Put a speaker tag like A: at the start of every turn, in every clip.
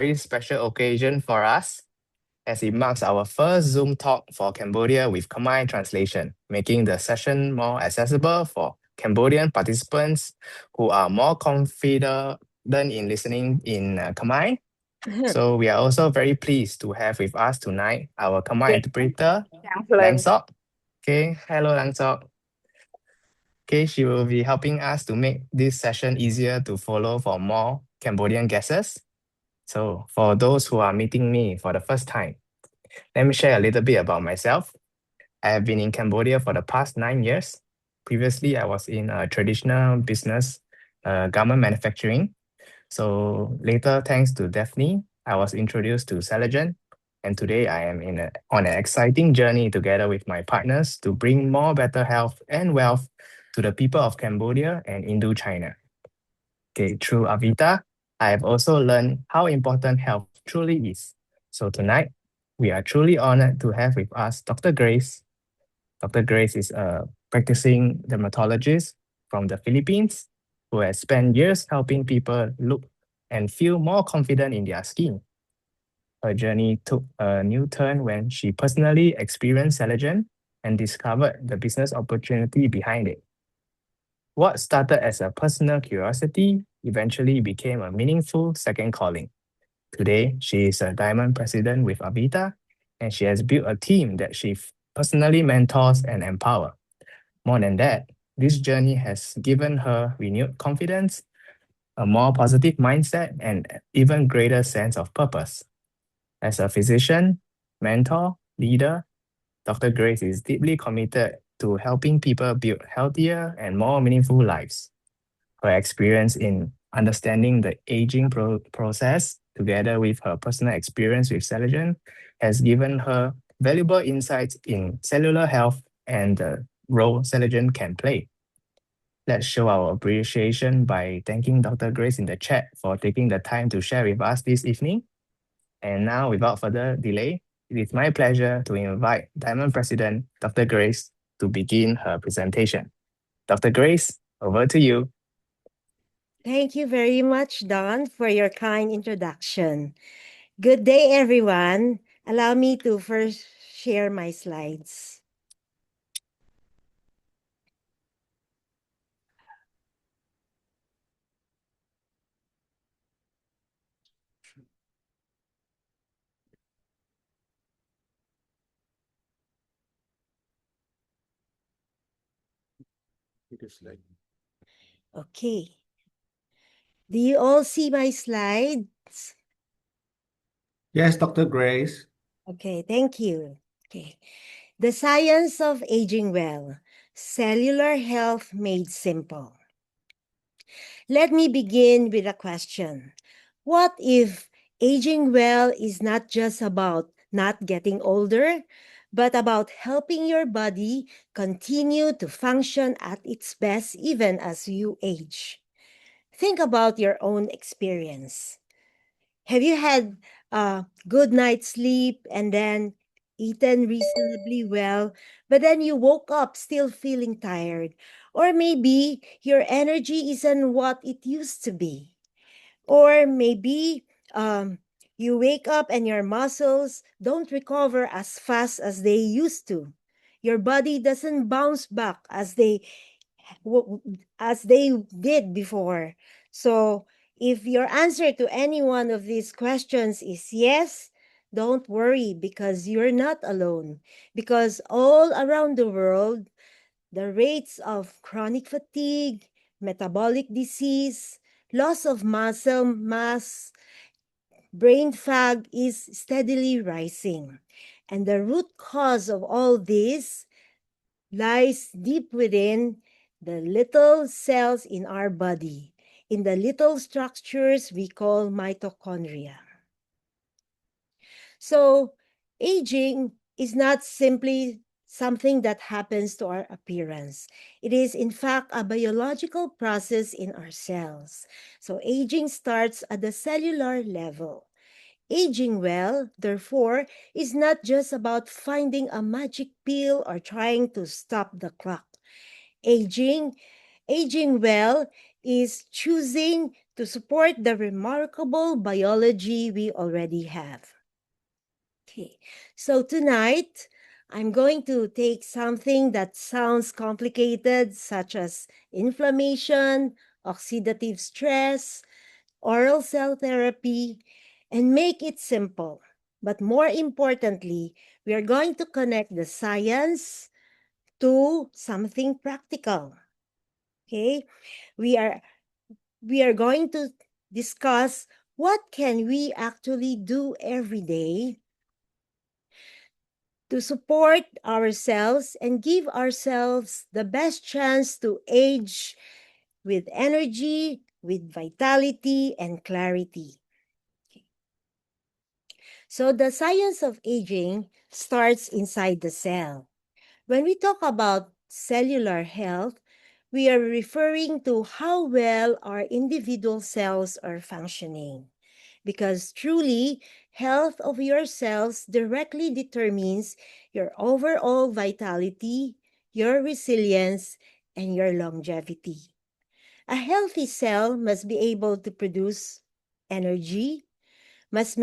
A: very special occasion for us as it marks our first Zoom talk for Cambodia with Khmer translation, making the session more accessible for Cambodian participants who are more confident in listening in Khmer. So we are also very pleased to have with us tonight our Khmer interpreter, Lang Sok. Okay, hello Lang Sok. Okay, she will be helping us to make this session easier to follow for more Cambodian guests. So for those who are meeting me for the first time, let me share a little bit about myself. I have been in Cambodia for the past 9 years. Previously, I was in a traditional business, garment manufacturing. So later, thanks to Daphne, I was introduced to Celagen. And today I am on an exciting journey together with my partners to bring more better health and wealth to the people of Cambodia and Indochina. Okay, through Avita, I have also learned how important health truly is. So tonight, we are truly honored to have with us Dr. Grace. Dr. Grace is a practicing dermatologist from the Philippines who has spent years helping people look and feel more confident in their skin. Her journey took a new turn when she personally experienced Celagen and discovered the business opportunity behind it. What started as a personal curiosity eventually became a meaningful second calling. Today, she is a diamond president with Avita, and she has built a team that she personally mentors and empowers. More than that, this journey has given her renewed confidence, a more positive mindset, and even greater sense of purpose. As a physician, mentor, leader, Dr. Grace is deeply committed to helping people build healthier and more meaningful lives. Her experience in understanding the aging process, together with her personal experience with Celagen, has given her valuable insights in cellular health and the role Celagen can play. Let's show our appreciation by thanking Dr. Grace in the chat for taking the time to share with us this evening. And now, without further delay, it is my pleasure to invite Diamond President Dr. Grace to begin her presentation. Dr. Grace, over to you.
B: Thank you very much, Don, for your kind introduction. Good day, everyone. Allow me to first share my slides. Okay. Do you all see my slides?
C: Yes, Dr. Grace.
B: Okay, thank you. Okay. The science of aging well, cellular health made simple. Let me begin with a question. What if aging well is not just about not getting older, but about helping your body continue to function at its best even as you age? Think about your own experience. Have you had a good night's sleep and then eaten reasonably well, but then you woke up still feeling tired? Or maybe your energy isn't what it used to be. Or maybe you wake up and your muscles don't recover as fast as they used to. Your body doesn't bounce back as they did before. So, if your answer to any one of these questions is yes, don't worry because you're not alone. Because all around the world, the rates of chronic fatigue, metabolic disease, loss of muscle mass, brain fog is steadily rising. And the root cause of all this lies deep within the little cells in our body, in the little structures we call mitochondria. So, aging is not simply something that happens to our appearance. It is, in fact, a biological process in our cells. So, aging starts at the cellular level. Aging well, therefore, is not just about finding a magic pill or trying to stop the clock. Aging well is choosing to support the remarkable biology we already have. Okay, so tonight I'm going to take something that sounds complicated, such as inflammation, oxidative stress, oral cell therapy, and make it simple. But more importantly, we are going to connect the science to something practical. Okay, we are going to discuss what can we actually do every day to support ourselves and give ourselves the best chance to age with energy, with vitality, and clarity. So the science of aging starts inside the cell. When we talk about cellular health, we are referring to how well our individual cells are functioning. Because truly, health of your cells directly determines your overall vitality, your resilience, and your longevity. A healthy cell must be able to produce energy, must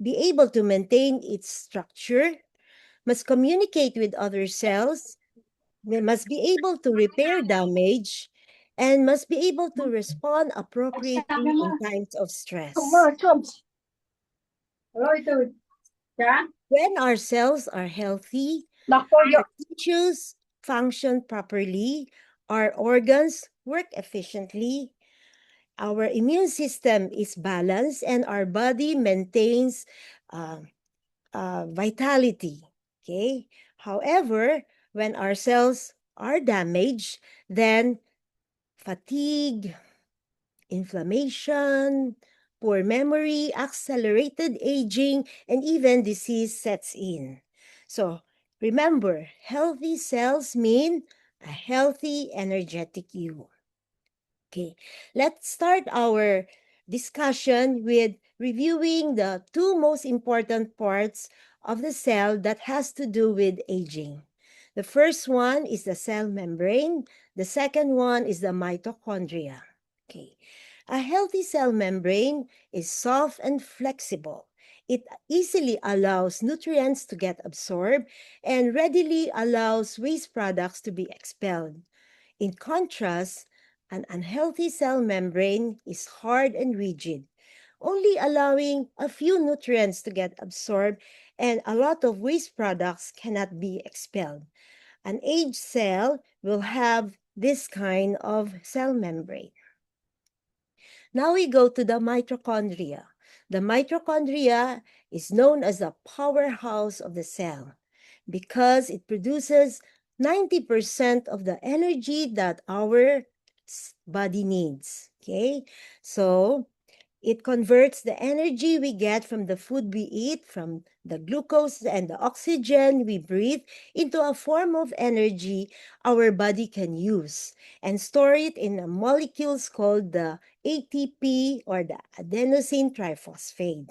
B: be able to maintain its structure, must communicate with other cells, must be able to repair damage, and must be able to respond appropriately in times of stress. When our cells are healthy, our tissues function properly, our organs work efficiently, our immune system is balanced, and our body maintains uh, vitality. Okay. However, when our cells are damaged, then fatigue, inflammation, poor memory, accelerated aging, and even disease sets in. So remember, healthy cells mean a healthy, energetic you. Okay, let's start our discussion with reviewing the two most important parts of the cell that has to do with aging. The first one is the cell membrane. The second one is the mitochondria. Okay. A healthy cell membrane is soft and flexible. It easily allows nutrients to get absorbed and readily allows waste products to be expelled. In contrast, an unhealthy cell membrane is hard and rigid, only allowing a few nutrients to get absorbed, and a lot of waste products cannot be expelled. An aged cell will have this kind of cell membrane. Now we go to the mitochondria. The mitochondria is known as the powerhouse of the cell because it produces 90% of the energy that our body needs. Okay, so it converts the energy we get from the food we eat, from the glucose and the oxygen we breathe, into a form of energy our body can use and store it in molecules called the ATP or the adenosine triphosphate.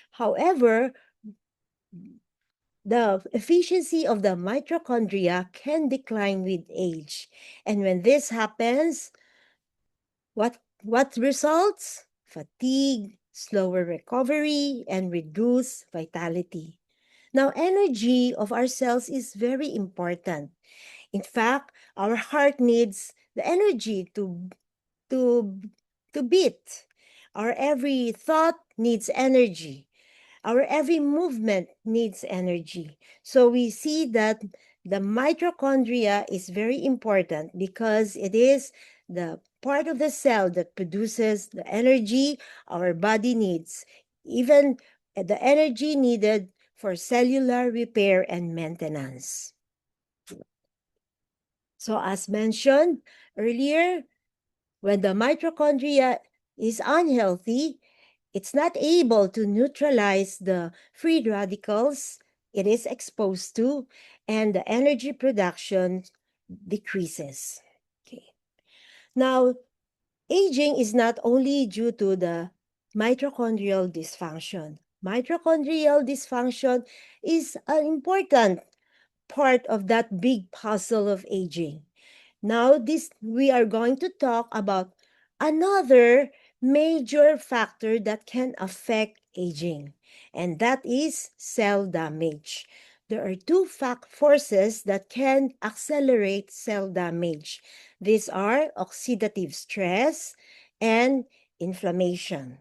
B: However, the efficiency of the mitochondria can decline with age. And when this happens, what results? Fatigue, slower recovery, and reduced vitality. Now, energy of our cells is very important. In fact, our heart needs the energy to, to beat. Our every thought needs energy. Our every movement needs energy. So we see that the mitochondria is very important because it is the part of the cell that produces the energy our body needs, even the energy needed for cellular repair and maintenance. So as mentioned earlier, when the mitochondria is unhealthy, it's not able to neutralize the free radicals it is exposed to, and the energy production decreases. Okay. Now, aging is not only due to the mitochondrial dysfunction. Mitochondrial dysfunction is an important part of that big puzzle of aging. Now, we are going to talk about another major factor that can affect aging, and that is cell damage. There are two forces that can accelerate cell damage. These are oxidative stress and inflammation.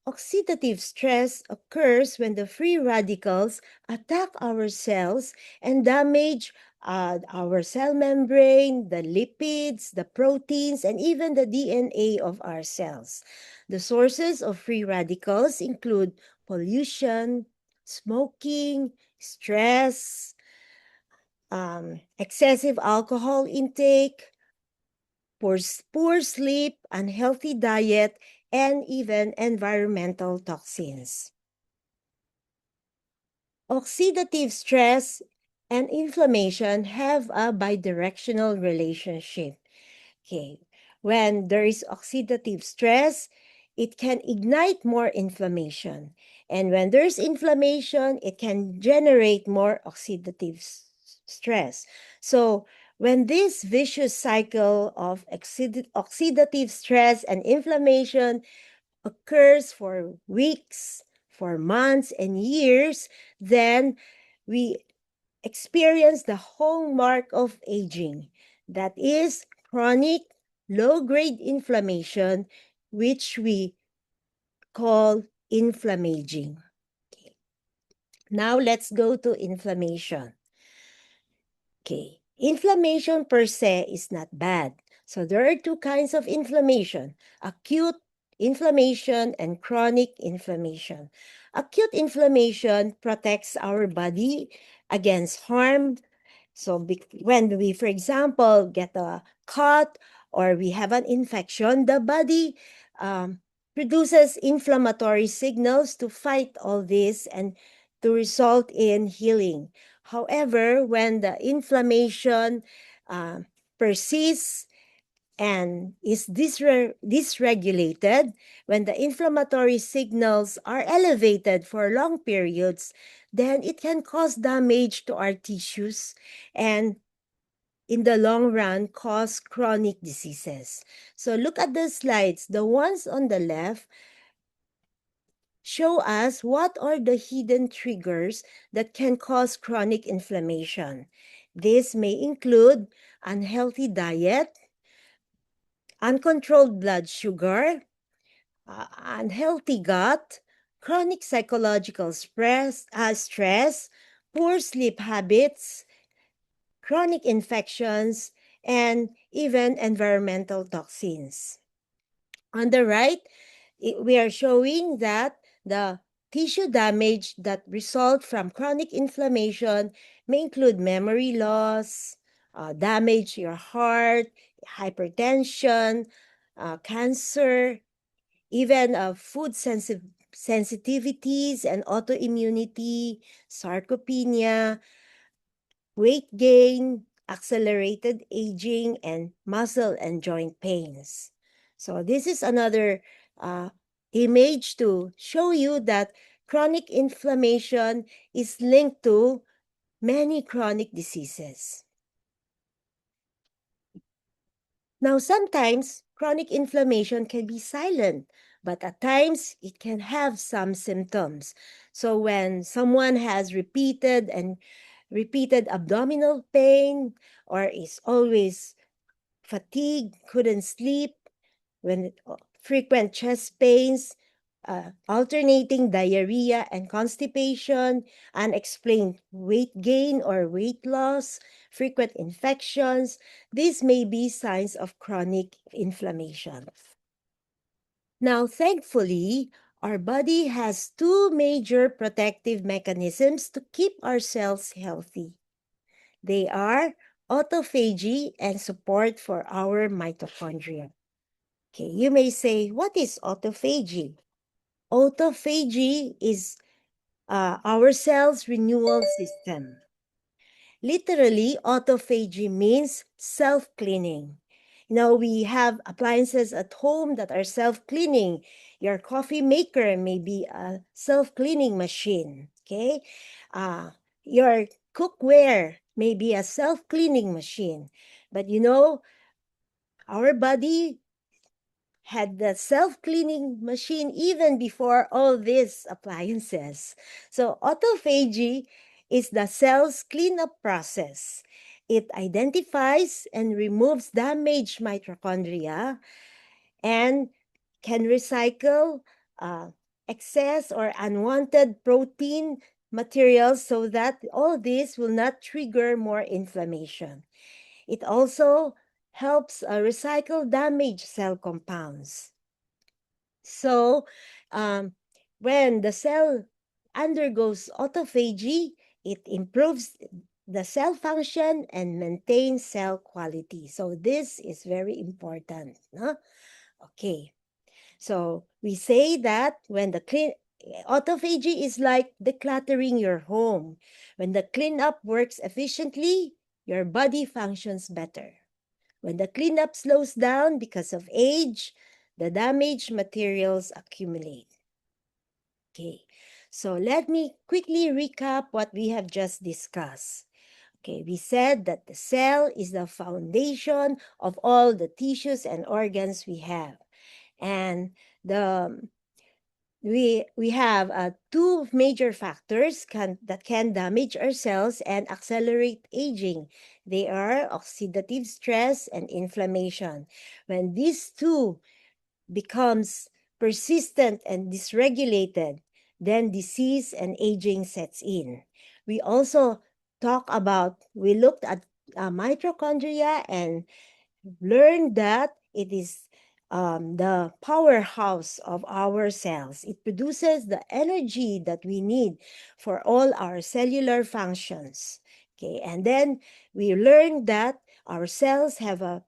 B: Oxidative stress occurs when the free radicals attack our cells and damage our cell membrane, the lipids, the proteins, and even the DNA of our cells. The sources of free radicals include pollution, smoking, stress, excessive alcohol intake, poor sleep, unhealthy diet, and even environmental toxins. Oxidative stress and inflammation have a bidirectional relationship. Okay. When there is oxidative stress, it can ignite more inflammation. And when there's inflammation, it can generate more oxidative stress. So when this vicious cycle of oxidative stress and inflammation occurs for weeks, for months, and years, then we experience the hallmark of aging, that is chronic low-grade inflammation, which we call inflammaging. Okay. Now let's go to inflammation. Okay. Inflammation per se is not bad. So there are two kinds of inflammation: acute inflammation and chronic inflammation. Acute inflammation protects our body against harm. So when we, for example, get a cut or we have an infection, the body produces inflammatory signals to fight all this and to result in healing. However, when the inflammation persists and is dysregulated, when the inflammatory signals are elevated for long periods, then it can cause damage to our tissues and in the long run cause chronic diseases. So look at the slides. The ones on the left show us what are the hidden triggers that can cause chronic inflammation. This may include unhealthy diet, uncontrolled blood sugar, unhealthy gut, chronic psychological stress, poor sleep habits, chronic infections, and even environmental toxins. On the right, we are showing that the tissue damage that result from chronic inflammation may include memory loss, damage to your heart, hypertension, cancer, even food sensitivities and autoimmunity, sarcopenia, weight gain, accelerated aging, and muscle and joint pains. So this is another image to show you that chronic inflammation is linked to many chronic diseases. Now, sometimes chronic inflammation can be silent, but at times it can have some symptoms. So when someone has repeated abdominal pain or is always fatigued, couldn't sleep, when frequent chest pains, alternating diarrhea and constipation, unexplained weight gain or weight loss, frequent infections, these may be signs of chronic inflammation. Now, thankfully, our body has two major protective mechanisms to keep our cells healthy. They are autophagy and support for our mitochondria. Okay, you may say, what is autophagy? Autophagy is our cell's renewal system. Literally, autophagy means self-cleaning. You know, we have appliances at home that are self-cleaning. Your coffee maker may be a self-cleaning machine, okay? Your cookware may be a self-cleaning machine. But you know, Our body had the self-cleaning machine even before all these appliances. So autophagy is the cell's cleanup process. It identifies and removes damaged mitochondria and can recycle excess or unwanted protein materials so that all this will not trigger more inflammation. It also helps recycle damaged cell compounds. So, when the cell undergoes autophagy, it improves the cell function and maintains cell quality. So, this is very important. No? Okay. So, we say that when the autophagy is like decluttering your home. When the cleanup works efficiently, your body functions better. When the cleanup slows down because of age, the damaged materials accumulate. Okay, so let me quickly recap what we have just discussed. Okay, we said that the cell is the foundation of all the tissues and organs we have. And we have two major factors that can damage our cells and accelerate aging. They are oxidative stress and inflammation. When these two becomes persistent and dysregulated, then disease and aging sets in. We also we looked at mitochondria and learned that it is the powerhouse of our cells. It produces the energy that we need for all our cellular functions. Okay, and then we learned that our cells have a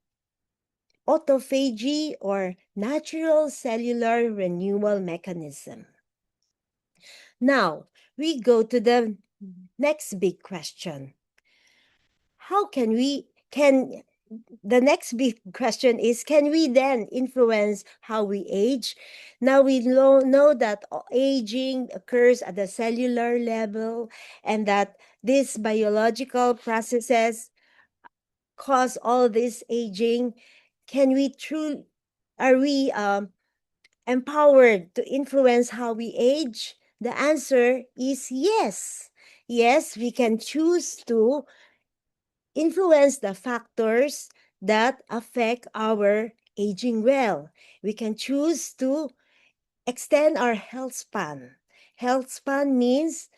B: autophagy or natural cellular renewal mechanism. Now, we go to the next big question. The next big question is, can we then influence how we age? Now we know that aging occurs at the cellular level and that these biological processes cause all this aging. Are we empowered to influence how we age? The answer is yes. Yes, we can choose to influence the factors that affect our aging well. We can choose to extend our health span. Health span means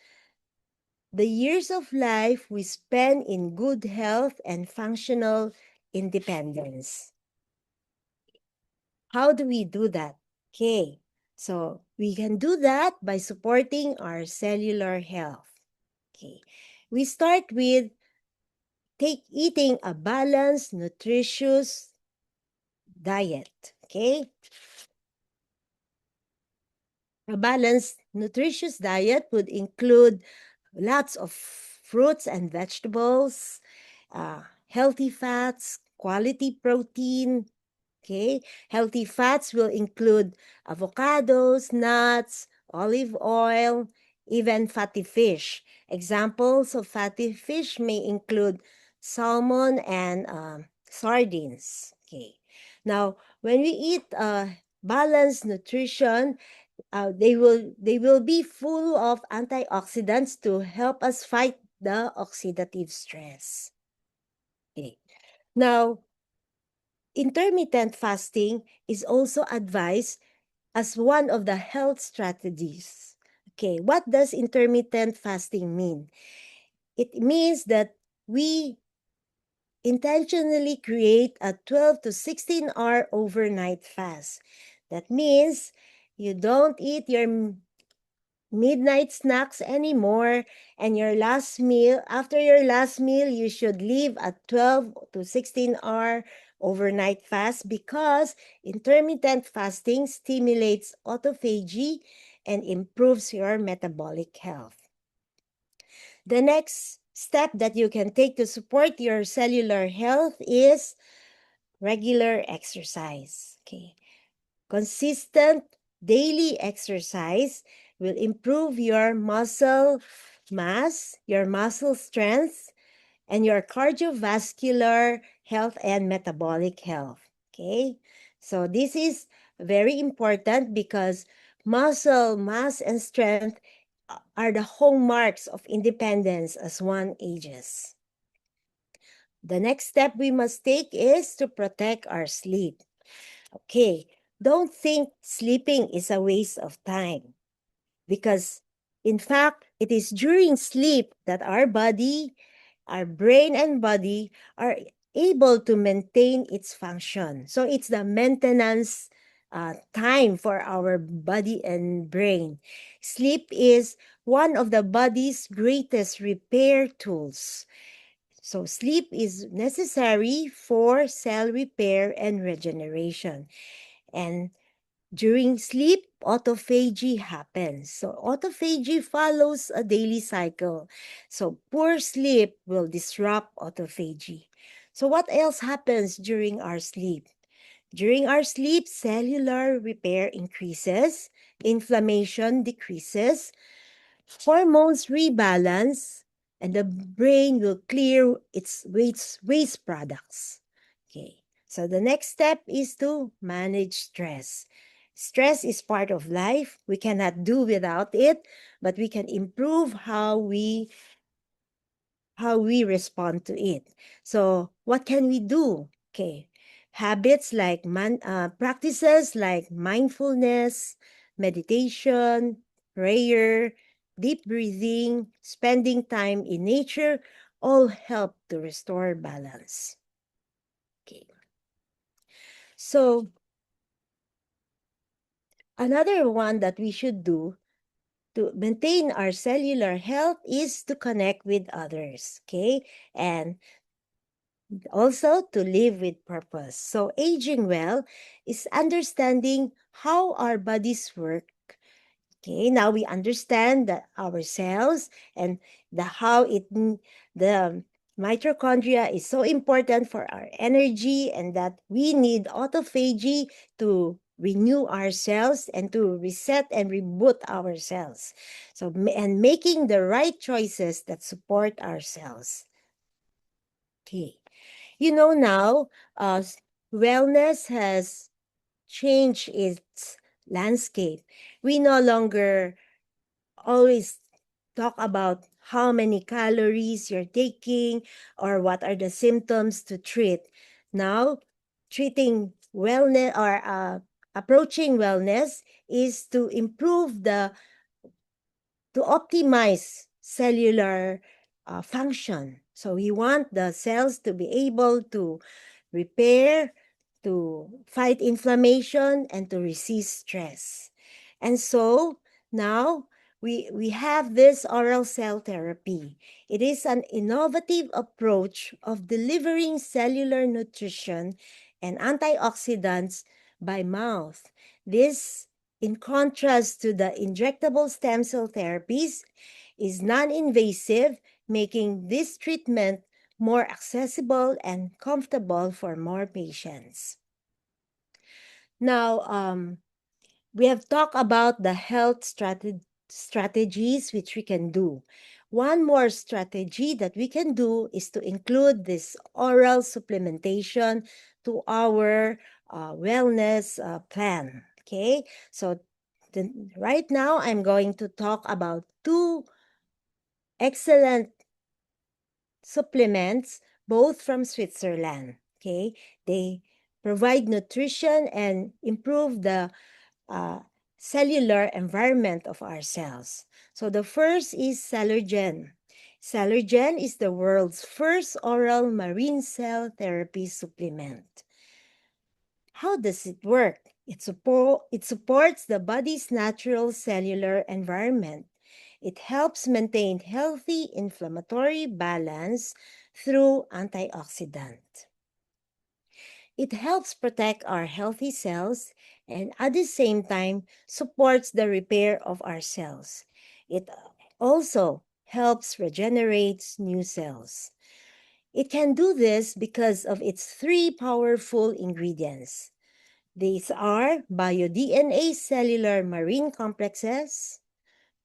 B: the years of life we spend in good health and functional independence. How do we do that? Okay, so we can do that by supporting our cellular health. Okay, we start with eating a balanced, nutritious diet. Okay, a balanced, nutritious diet would include lots of fruits and vegetables, healthy fats, quality protein. Okay, healthy fats will include avocados, nuts, olive oil, even fatty fish. Examples of fatty fish may include salmon and sardines. Okay, now when we eat balanced nutrition, they will be full of antioxidants to help us fight the oxidative stress. Okay, now intermittent fasting is also advised as one of the health strategies. Okay, what does intermittent fasting mean? It means that we intentionally create a 12 to 16-hour overnight fast. That means you don't eat your midnight snacks anymore, and after your last meal you should leave a 12 to 16-hour overnight fast, because intermittent fasting stimulates autophagy and improves your metabolic health. The next step that you can take to support your cellular health is regular exercise. Okay, consistent daily exercise will improve your muscle mass, your muscle strength, and your cardiovascular health and metabolic health. Okay, so this is very important because muscle mass and strength are the hallmarks of independence as one ages. The next step we must take is to protect our sleep. Okay, don't think sleeping is a waste of time because, in fact, it is during sleep that our body, our brain and body are able to maintain its function. So it's the maintenance time for our body and brain. Sleep is one of the body's greatest repair tools. So sleep is necessary for cell repair and regeneration. And during sleep, autophagy happens. So autophagy follows a daily cycle. So poor sleep will disrupt autophagy. So what else happens during our sleep? During our sleep, cellular repair increases, inflammation decreases, hormones rebalance, and the brain will clear its waste products. Okay. So the next step is to manage stress. Stress is part of life. We cannot do without it, but we can improve how we respond to it. So what can we do? Okay. Habits like practices like mindfulness, meditation, prayer, deep breathing, spending time in nature all help to restore balance. Okay. So another one that we should do to maintain our cellular health is to connect with others, okay? And also to live with purpose. So aging well is understanding how our bodies work. Okay, now we understand that our cells and the mitochondria is so important for our energy and that we need autophagy to renew our cells and to reset and reboot our cells. So and making the right choices that support our cells. Okay. You know now, wellness has changed its landscape. We no longer always talk about how many calories you're taking or what are the symptoms to treat. Now, treating wellness or approaching wellness is to improve to optimize cellular function. So we want the cells to be able to repair, to fight inflammation, and to resist stress. And so now we have this oral cell therapy. It is an innovative approach of delivering cellular nutrition and antioxidants by mouth. This, in contrast to the injectable stem cell therapies, is non-invasive, making this treatment more accessible and comfortable for more patients. Now, we have talked about the health strategies which we can do. One more strategy that we can do is to include this oral supplementation to our wellness plan. Okay, so right now I'm going to talk about two excellent supplements, both from Switzerland. Okay, they provide nutrition and improve the cellular environment of our cells. So the first is Salergen. Salergen is the world's first oral marine cell therapy supplement. How does it work? It supports the body's natural cellular environment. It helps maintain healthy inflammatory balance through antioxidant. It helps protect our healthy cells and at the same time supports the repair of our cells. It also helps regenerate new cells. It can do this because of its three powerful ingredients. These are bio-DNA cellular marine complexes,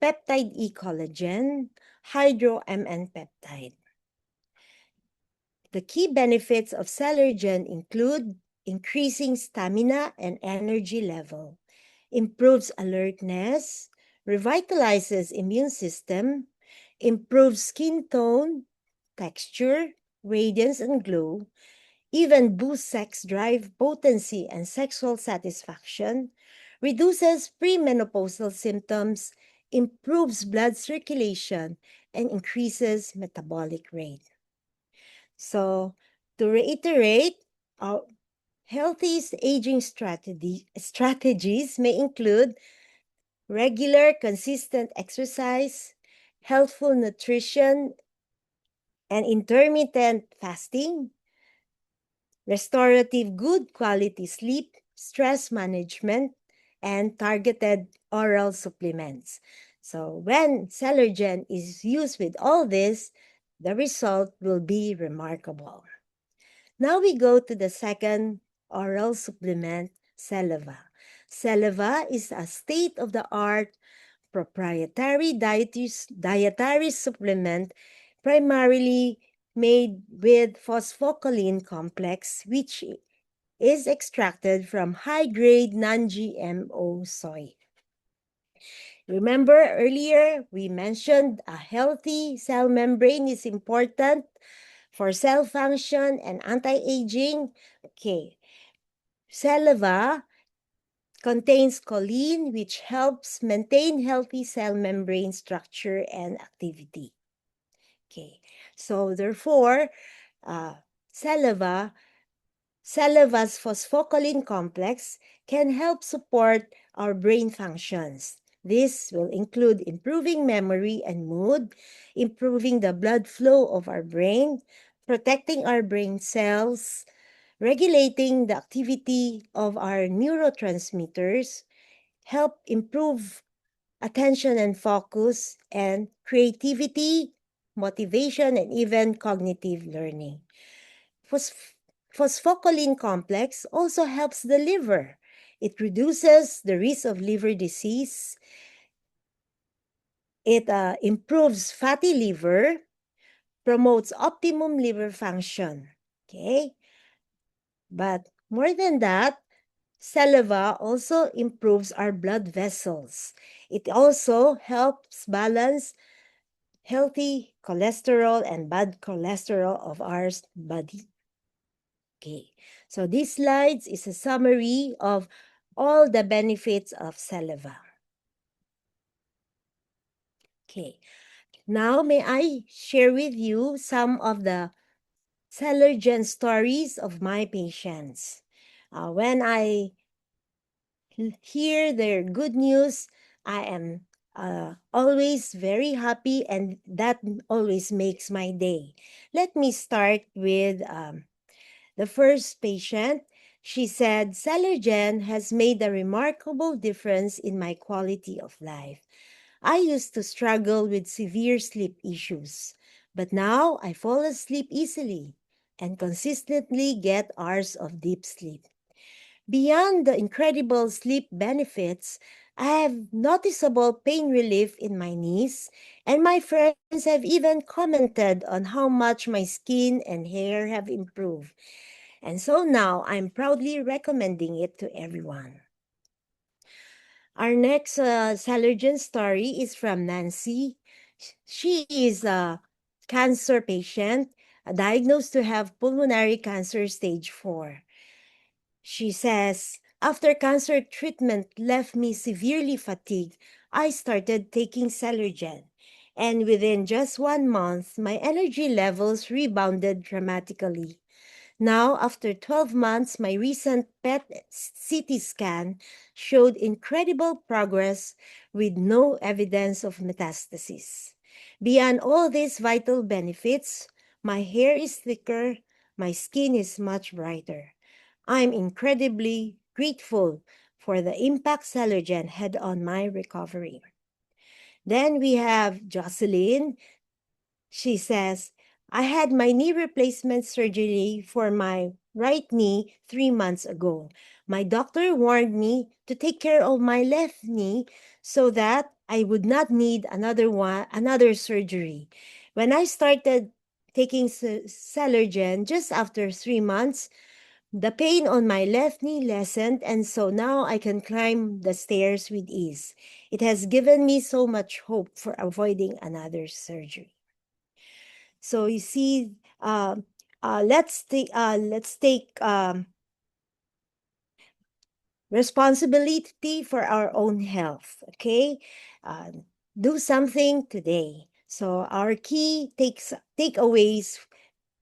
B: peptide E collagen, hydro-MN peptide. The key benefits of Salergen include increasing stamina and energy level, improves alertness, revitalizes immune system, improves skin tone, texture, radiance, and glow, even boosts sex drive, potency, and sexual satisfaction, reduces premenopausal symptoms, improves blood circulation, and increases metabolic rate. So, to reiterate, our healthy aging strategies may include regular, consistent exercise, healthful nutrition, and intermittent fasting, restorative good quality sleep, stress management, and targeted oral supplements. So when Celergen is used with all this, the result will be remarkable. Now we go to the second oral supplement, Celeva. Celeva is a state-of-the-art proprietary dietary supplement primarily made with phosphocholine complex, which is extracted from high-grade non-GMO soy. Remember earlier, we mentioned a healthy cell membrane is important for cell function and anti-aging. Okay. Celeva contains choline, which helps maintain healthy cell membrane structure and activity. Okay. So therefore, Celeva's phosphocholine complex can help support our brain functions. This will include improving memory and mood, improving the blood flow of our brain, protecting our brain cells, regulating the activity of our neurotransmitters, help improve attention and focus, and creativity, motivation, and even cognitive learning. Phosphocholine complex also helps the liver. It reduces the risk of liver disease. It improves fatty liver, promotes optimum liver function. Okay? But more than that, Celeva also improves our blood vessels. It also helps balance healthy cholesterol and bad cholesterol of our body. Okay, so this slides is a summary of all the benefits of Celeva. Okay, now may I share with you some of the Celergen stories of my patients. When I hear their good news, I am always very happy, and that always makes my day. Let me start with the first patient. She said, Celergen has made a remarkable difference in my quality of life. I used to struggle with severe sleep issues, but now I fall asleep easily and consistently get hours of deep sleep. Beyond the incredible sleep benefits, I have noticeable pain relief in my knees, and my friends have even commented on how much my skin and hair have improved. And so now I'm proudly recommending it to everyone. Our next Celergen story is from Nancy. She is a cancer patient diagnosed to have pulmonary cancer stage 4. She says, after cancer treatment left me severely fatigued, I started taking Celergen. And within just 1 month, my energy levels rebounded dramatically. Now, after 12 months, my recent PET CT scan showed incredible progress with no evidence of metastasis. Beyond all these vital benefits, my hair is thicker, my skin is much brighter. I'm incredibly grateful for the impact Celergen had on my recovery. Then we have Jocelyn. She says, I had my knee replacement surgery for my right knee 3 months ago. My doctor warned me to take care of my left knee so that I would not need another surgery. When I started taking Celergen just after 3 months, The pain on my left knee lessened, and so now I can climb the stairs with ease. It has given me so much hope for avoiding another surgery. So you see, let's take responsibility for our own health. Okay, do something today. So our key takeaways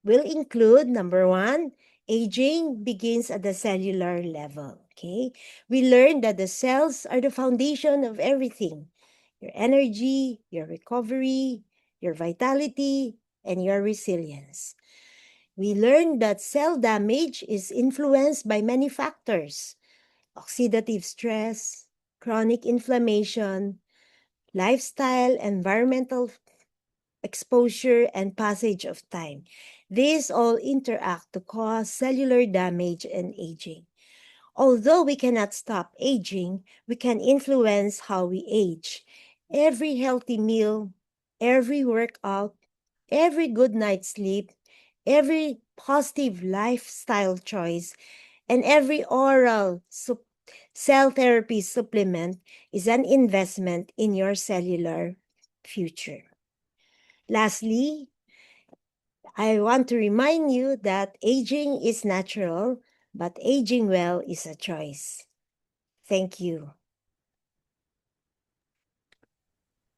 B: will include number one, aging begins at the cellular level. Okay, we learned that the cells are the foundation of everything: your energy, your recovery, your vitality, and your resilience. We learned that cell damage is influenced by many factors: oxidative stress, chronic inflammation, lifestyle, environmental exposure, and passage of time. These all interact to cause cellular damage and aging. Although we cannot stop aging, we can influence how we age. Every healthy meal, every workout, every good night's sleep, every positive lifestyle choice, and every cell therapy supplement is an investment in your cellular future. Lastly, I want to remind you that aging is natural, but aging well is a choice. Thank you.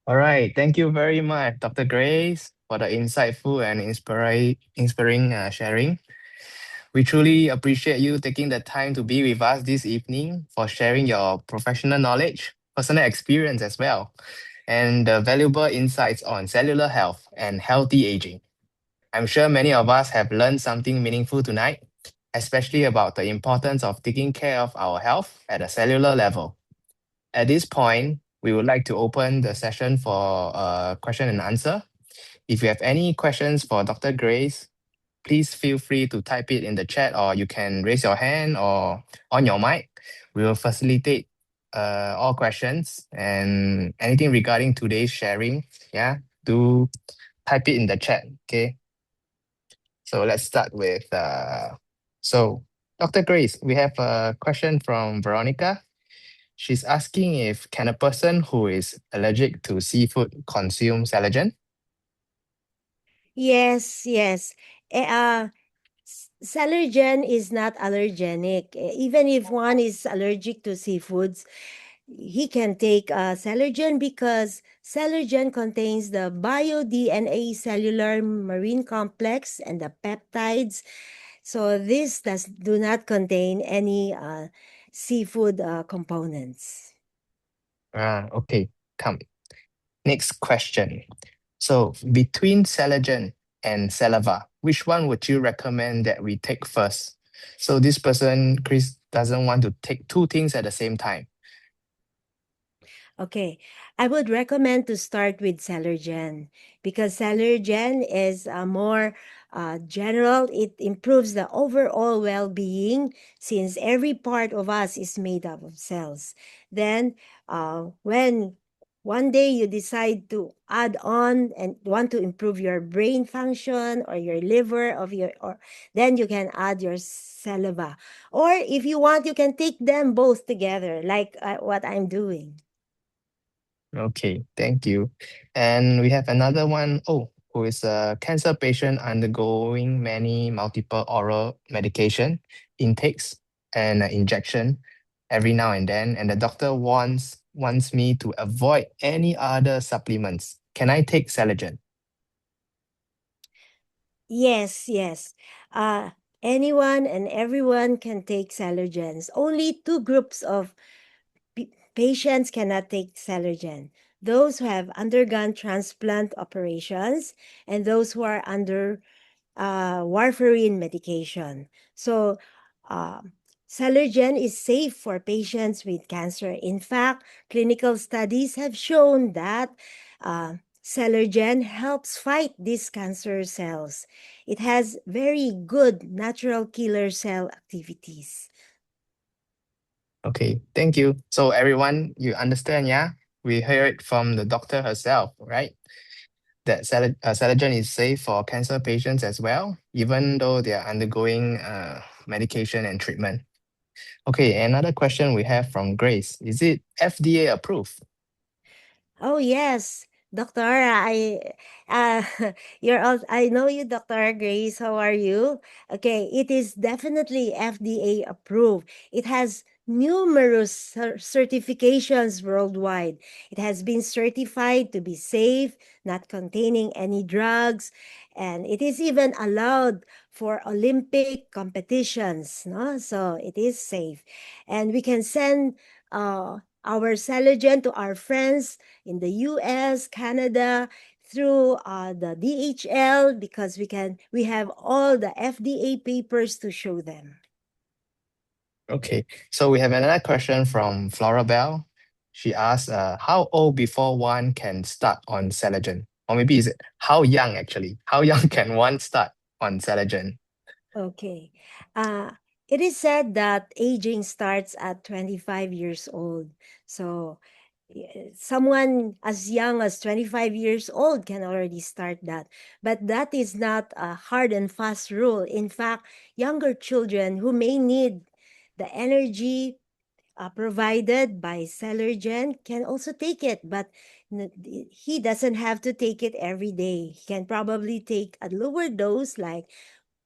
A: All right. Thank you very much, Dr. Grace, for the insightful and inspiring sharing. We truly appreciate you taking the time to be with us this evening for sharing your professional knowledge, personal experience as well, and the valuable insights on cellular health and healthy aging. I'm sure many of us have learned something meaningful tonight, especially about the importance of taking care of our health at a cellular level. At this point, we would like to open the session for question and answer. If you have any questions for Dr. Grace, please feel free to type it in the chat, or you can raise your hand or on your mic. We will facilitate all questions and anything regarding today's sharing. Yeah, do type it in the chat. Okay. So let's start with Dr. Grace, we have a question from Veronica. She's asking if can a person who is allergic to seafood consume Saligen?
B: Yes, yes. Allergen is not allergenic. Even if one is allergic to seafoods, he can take Allergen because Allergen contains the bio-DNA cellular marine complex and the peptides. So this do not contain any seafood components.
A: Okay. Come. Next question. So between Saligen and Saliva, which one would you recommend that we take first? So this person, Chris, doesn't want to take two things at the same time.
B: Okay, I would recommend to start with Allergen because Allergen is more general. It improves the overall well-being since every part of us is made up of cells. Then, when one day you decide to add on and want to improve your brain function or your liver or then you can add your saliva. Or if you want, you can take them both together, like what I'm doing.
A: Okay, thank you. And we have another one, who is a cancer patient undergoing many multiple oral medication intakes and injection every now and then, and the doctor wants me to avoid any other supplements. Can I take Saligen?
B: Yes, yes. Uh, Anyone and everyone can take Allergens. Only two groups of patients cannot take Allergen: those who have undergone transplant operations and those who are under warfarin medication. So, uh, Allergen is safe for patients with cancer. In fact, clinical studies have shown that Allergen helps fight these cancer cells. It has very good natural killer cell activities.
A: Okay, thank you. So everyone, you understand, yeah? We hear it from the doctor herself, right? That Saligen is safe for cancer patients as well, even though they are undergoing medication and treatment. Okay, another question we have from Grace. Is it FDA approved?
B: Oh yes, Doctor. Uh, I know you, Doctor Grace. How are you? Okay, it is definitely FDA approved. It has numerous certifications worldwide. It has been certified to be safe, not containing any drugs, and it is even allowed for Olympic competitions. No, so it is safe, and we can send our Salogen to our friends in the US, Canada, through the DHL because we have all the FDA papers to show them.
A: Okay, so we have another question from Flora Bell. She asks, how old before one can start on Selagen? Or maybe is it how young actually? How young can one start on Selagen?
B: Okay. It is said that aging starts at 25 years old. So someone as young as 25 years old can already start that. But that is not a hard and fast rule. In fact, younger children who may need the energy provided by Celergen can also take it, but he doesn't have to take it every day. He can probably take a lower dose, like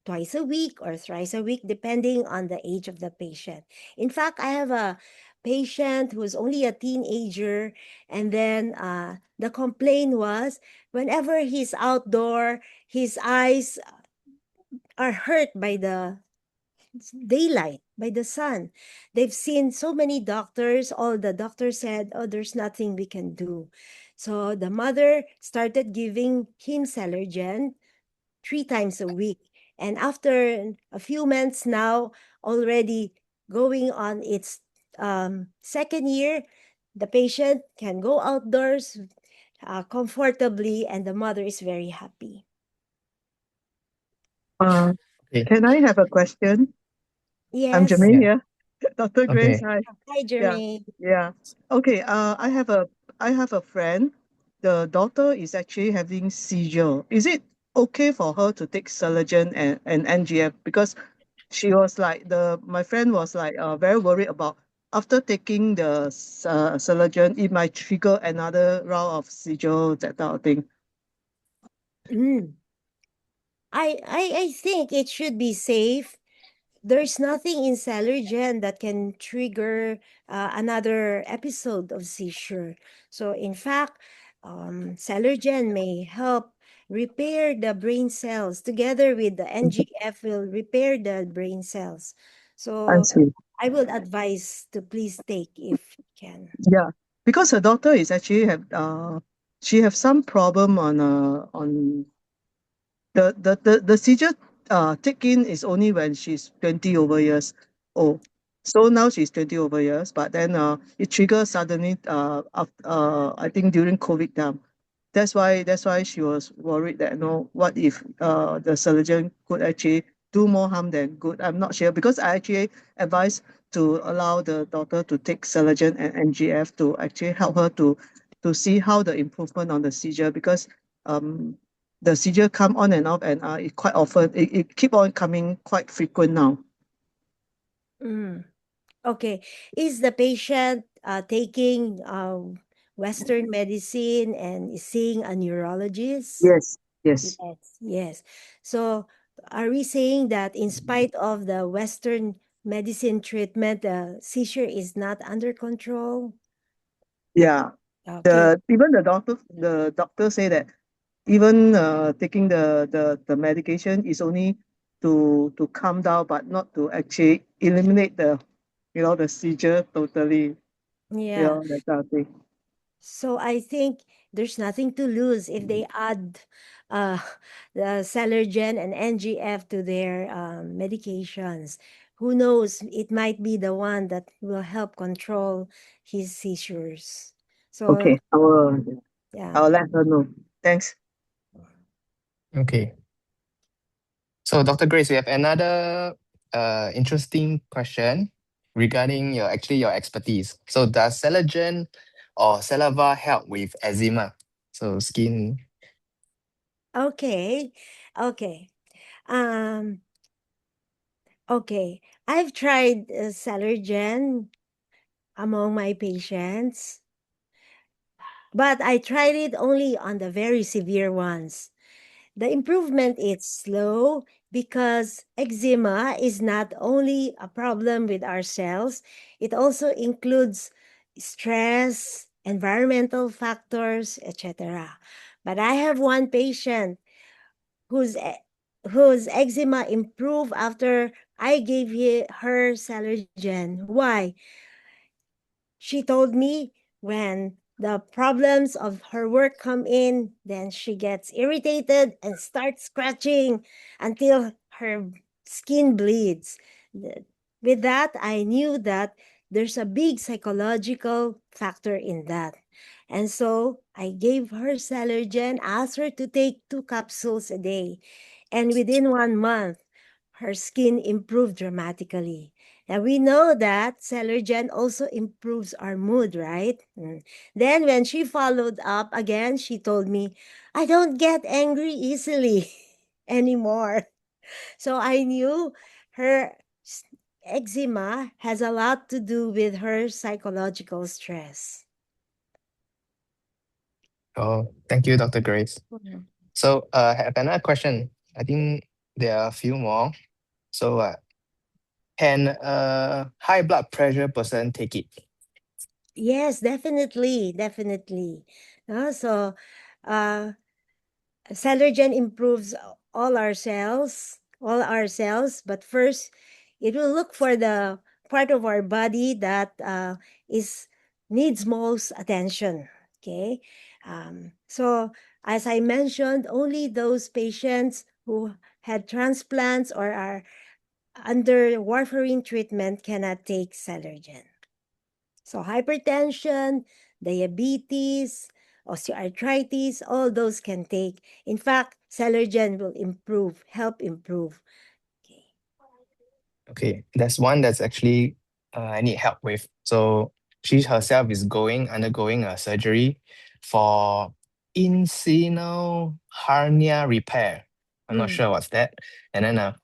B: twice a week or thrice a week, depending on the age of the patient. In fact, I have a patient who's only a teenager, and then the complaint was whenever he's outdoor, his eyes are hurt by the daylight, by the sun. They've seen so many doctors. All the doctors said, oh, there's nothing we can do. So the mother started giving him Celergen 3 times a week. And after a few months now, already going on its second year, the patient can go outdoors comfortably, and the mother is very happy.
D: Uh,
A: Okay.
D: can I have a question? I'm
B: Yes.
D: Jermaine
A: Yeah.
D: here. Dr. Grace,
A: Okay.
D: hi.
B: Hi, Jermaine.
D: Yeah. Okay, I have a friend. The daughter is actually having seizure. Is it okay for her to take Selagen and NGF? Because she was like my friend was like very worried about after taking the Selagen, it might trigger another round of seizure, that type of thing.
B: Mm. I think it should be safe. There's nothing in Celergen that can trigger another episode of seizure. So, in fact, Celergen may help repair the brain cells. Together with the NGF will repair the brain cells.
D: I
B: So,
D: see.
B: I would advise to please take if you can.
D: Yeah, because her daughter is actually she have some problem on the seizure take in is only when she's 20 over years old. So now she's 20 over years, but then it triggers suddenly I think during COVID time. That's why she was worried that what if the Selagen could actually do more harm than good. I'm not sure because I actually advise to allow the daughter to take Selagen and NGF to actually help her to see how the improvement on the seizure because the seizure come on and off and it quite often it keep on coming quite frequent now.
B: Mm. Okay. Is the patient taking Western medicine and is seeing a neurologist?
D: Yes, yes.
B: Yes, yes. So, are we saying that in spite of the Western medicine treatment, the seizure is not under control?
D: Yeah.
B: Okay.
D: Even the doctor say that even taking the medication is only to calm down but not to actually eliminate the seizure totally,
B: Yeah.
D: that kind of thing.
B: So I think there's nothing to lose if they add uh, the Celergen and NGF to their medications. Who knows? It might be the one that will help control his seizures. So,
D: Okay,
B: yeah.
D: I'll let her know. Thanks.
A: Okay. So, Dr. Grace, we have another interesting question regarding your expertise. So, does Selagen or Celeva help with eczema? So, skin.
B: Okay. Okay. Um, Okay, I've tried Salergen among my patients, but I tried it only on the very severe ones. The improvement is slow because eczema is not only a problem with our cells, it also includes stress, environmental factors, etc. But I have one patient whose whose eczema improved after I gave her Salergen. Why? She told me when the problems of her work come in, then she gets irritated and starts scratching until her skin bleeds. With that, I knew that there's a big psychological factor in that. And so I gave her Salergen, asked her to take 2 capsules a day. And within 1 month, her skin improved dramatically. Now we know that Celergen also improves our mood, right? Then when she followed up again, she told me, I don't get angry easily anymore. So I knew her eczema has a lot to do with her psychological stress.
A: Oh, thank you, Dr. Grace. So I have another question. I think there are a few more. So can a high blood pressure person take it?
B: Yes, definitely, definitely. So, uh, Celergen improves all our cells, but first it will look for the part of our body that is needs most attention. Okay, so as I mentioned, only those patients who had transplants or are under warfarin treatment cannot take Celergen. So hypertension, diabetes, osteoarthritis, all those can take. In fact, Celergen will help improve. Okay.
A: Okay, there's one that's actually I need help with. So she herself is undergoing a surgery for inguinal hernia repair. I'm not
B: Mm.
A: sure what's that. And then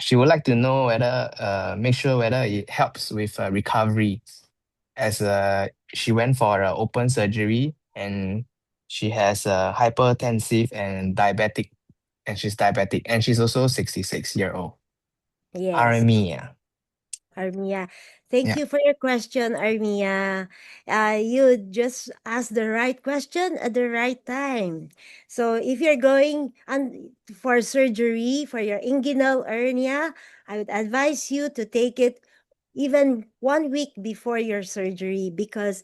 A: she would like to know whether make sure whether it helps with recovery, as she went for open surgery and she has hypertensive and she's diabetic and she's also 66-year-old.
B: Yes.
A: Armia.
B: Armia. Thank
A: Yeah.
B: you for your question, Armia. You just asked the right question at the right time. So if you're going for surgery for your inguinal hernia, I would advise you to take it even 1 week before your surgery because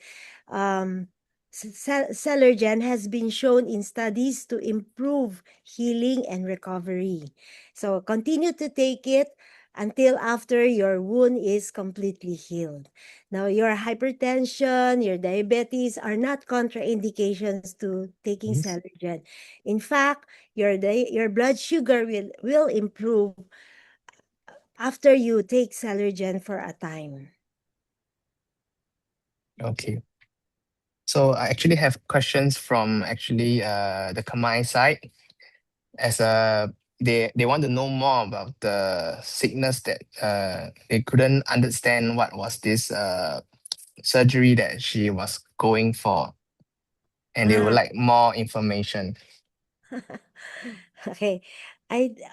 B: Celergen has been shown in studies to improve healing and recovery. So continue to take it until after your wound is completely healed. Now, your hypertension, your diabetes are not contraindications to taking
A: Yes.
B: Celergen. In fact, your blood sugar will improve after you take Celergen for a time.
A: Okay. So I actually have questions from actually the Khmer side, as they want to know more about the sickness that they couldn't understand what was this surgery that she was going for, and they would
B: Ah,
A: like more information.
B: okay.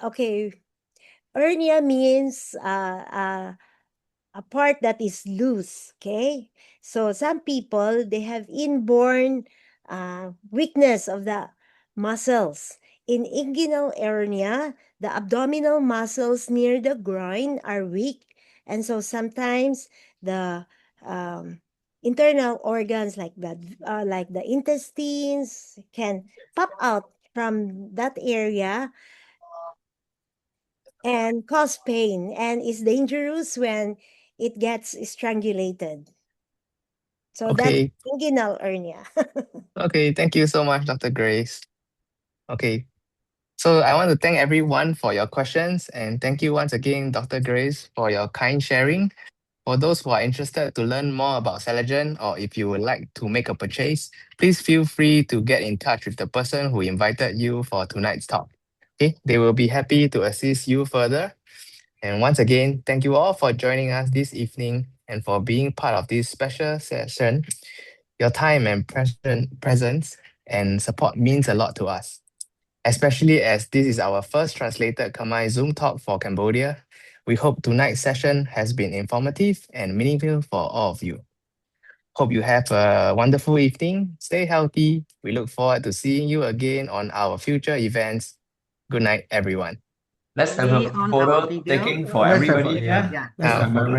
B: Okay. Hernia means a part that is loose, okay? So some people, they have inborn weakness of the muscles. In inguinal hernia, the abdominal muscles near the groin are weak. And so sometimes the internal organs like the intestines can pop out from that area and cause pain and is dangerous when it gets strangulated. So that's
A: Okay.
B: inguinal hernia.
A: Okay. Thank you so much, Dr. Grace. Okay. So I want to thank everyone for your questions, and thank you once again, Dr. Grace, for your kind sharing. For those who are interested to learn more about Celergen, or if you would like to make a purchase, please feel free to get in touch with the person who invited you for tonight's talk. Okay, they will be happy to assist you further. And once again, thank you all for joining us this evening and for being part of this special session. Your time and presence and support means a lot to us, especially as this is our first translated Khmer Zoom talk for Cambodia. We hope tonight's session has been informative and meaningful for all of you. Hope you have a wonderful evening. Stay healthy. We look forward to seeing you again on our future events. Good night, everyone.
C: Let's have
B: Maybe
C: a
B: on
C: photo
B: our video.
C: taking for
E: Let's have a-
C: everybody.
E: yeah.
B: Yeah.
E: Let's
A: Ah,
E: have a
C: Memory.